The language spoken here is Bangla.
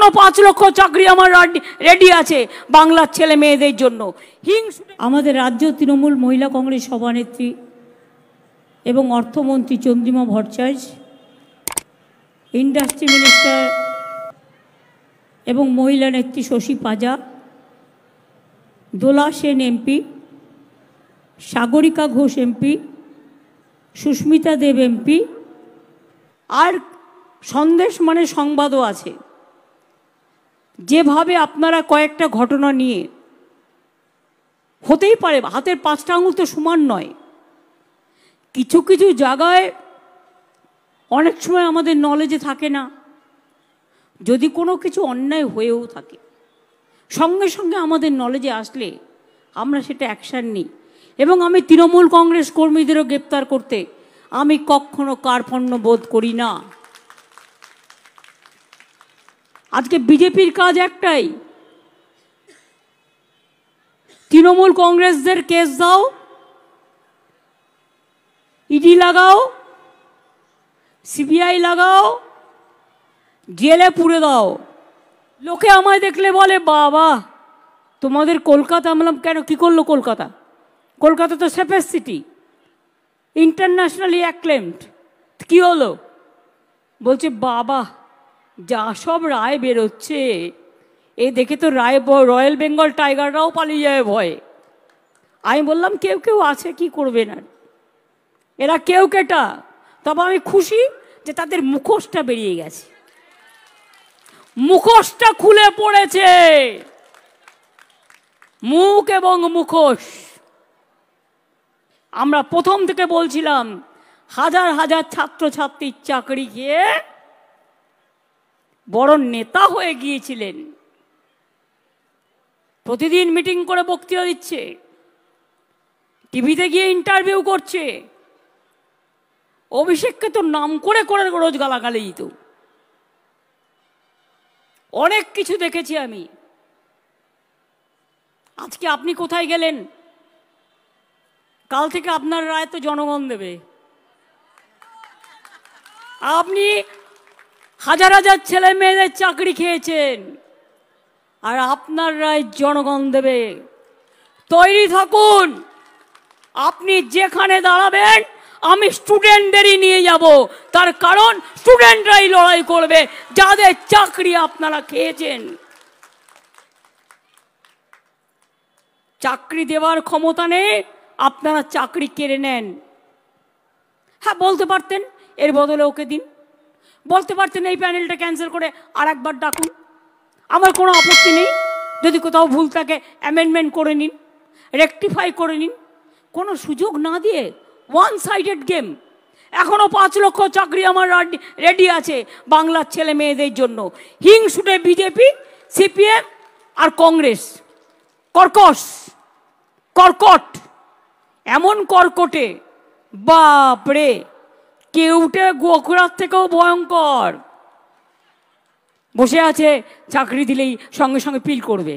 এখনো 5 লক্ষ চাকরি আমার রেডি আছে বাংলার ছেলে মেয়েদের জন্য। আমাদের রাজ্য তৃণমূল মহিলা কংগ্রেস সভানেত্রী এবং অর্থমন্ত্রী চন্দ্রিমা ভট্টাচার্য, ইন্ডাস্ট্রি মিনিস্টার এবং মহিলা নেত্রী শশী পাজা, দোলা সেন এমপি, সাগরিকা ঘোষ এমপি, সুস্মিতা দেব এমপি, আর সন্দেশ মানে সংবাদও আছে। যেভাবে আপনারা কয়েকটা ঘটনা নিয়ে, হতেই পারে হাতের 5টা আঙুল তো সমান নয়, কিছু কিছু জায়গায় অনেক সময় আমাদের নলেজে থাকে না, যদি কোনো কিছু অন্যায় হয়েও থাকে সঙ্গে সঙ্গে আমাদের নলেজে আসলে আমরা সেটা অ্যাকশান নিই। এবং আমি তৃণমূল কংগ্রেস কর্মীদেরও গ্রেপ্তার করতে আমি কখনো কার্পণ্য বোধ করি না। আজকে বিজেপির কাজ একটাই, তৃণমূল কংগ্রেসদের কেস দাও, ইডি লাগাও, সিবিআই লাগাও, জেলে পুরে দাও। লোকে আমায় দেখলে বলে বাবা তোমাদের কলকাতা। বললাম কেন, কি করলো কলকাতা? কলকাতা তো সেফেস্ট সিটি, ইন্টারন্যাশনালি অ্যাক্লেমড, কি হলো? বলছে বাবা যা সব রায় বেরোচ্ছে এ দেখে তো রয়্যাল বেঙ্গল টাইগাররাও পালিয়ে যায় ভয়ে। আমি বললাম কেউ কেউ আছে, কি করবে না, এরা কেউ কেটা। তবে আমি খুশি যে তাদের মুখোশটা বেরিয়ে গেছে, মুখোশটা খুলে পড়েছে, মুখ এবং মুখোশ। আমরা প্রথম থেকে বলছিলাম হাজার হাজার ছাত্রছাত্রীর চাকরি খেয়ে বড় নেতা হয়ে গিয়েছিলেন, প্রতিদিন মিটিং করে বক্তৃতা দিচ্ছে, টিভিতে গিয়ে ইন্টারভিউ করছে। অভিষেককে তো নাম করে করে রোজ গালাগালি দিত। অনেক কিছু দেখেছি আমি। আজকে আপনি কোথায় গেলেন? কাল থেকে আপনার রায় তো জনগণ দেবে। আপনি হাজার হাজার ছেলে মেয়েদের চাকরি খেয়েছেন, আর আপনার রায় জনগণ দেবে। তৈরি থাকুন। আপনি যেখানে দাঁড়াবেন আমি স্টুডেন্টদেরই নিয়ে যাব, তার কারণ স্টুডেন্টরাই লড়াই করবে যাদের চাকরি আপনারা খেয়েছেন। চাকরি দেওয়ার ক্ষমতা নেই, আপনারা চাকরি কেড়ে নেন। হ্যাঁ বলতে পারতেন এর বদলে ওকে দিন, বলতে পারতেন এই প্যানেলটা ক্যান্সেল করে আর একবার ডাকুন, আমার কোনো আপত্তি নেই। যদি কোথাও ভুল থাকে অ্যামেন্ডমেন্ট করে নিন, রেকটিফাই করে নিন। কোনো সুযোগ না দিয়ে ওয়ান সাইডেড গেম। এখনো 5 লক্ষ চাকরি আমার রেডি আছে বাংলার ছেলে মেয়েদের জন্য। হিংসুটে বিজেপি, সিপিএম আর কংগ্রেস কর্কট, এমন কর্কটে বাপরে, কেউটে গোখরার থেকেও ভয়ঙ্কর। বসে আছে, চাকরি দিলেই সঙ্গে সঙ্গে পিল করবে।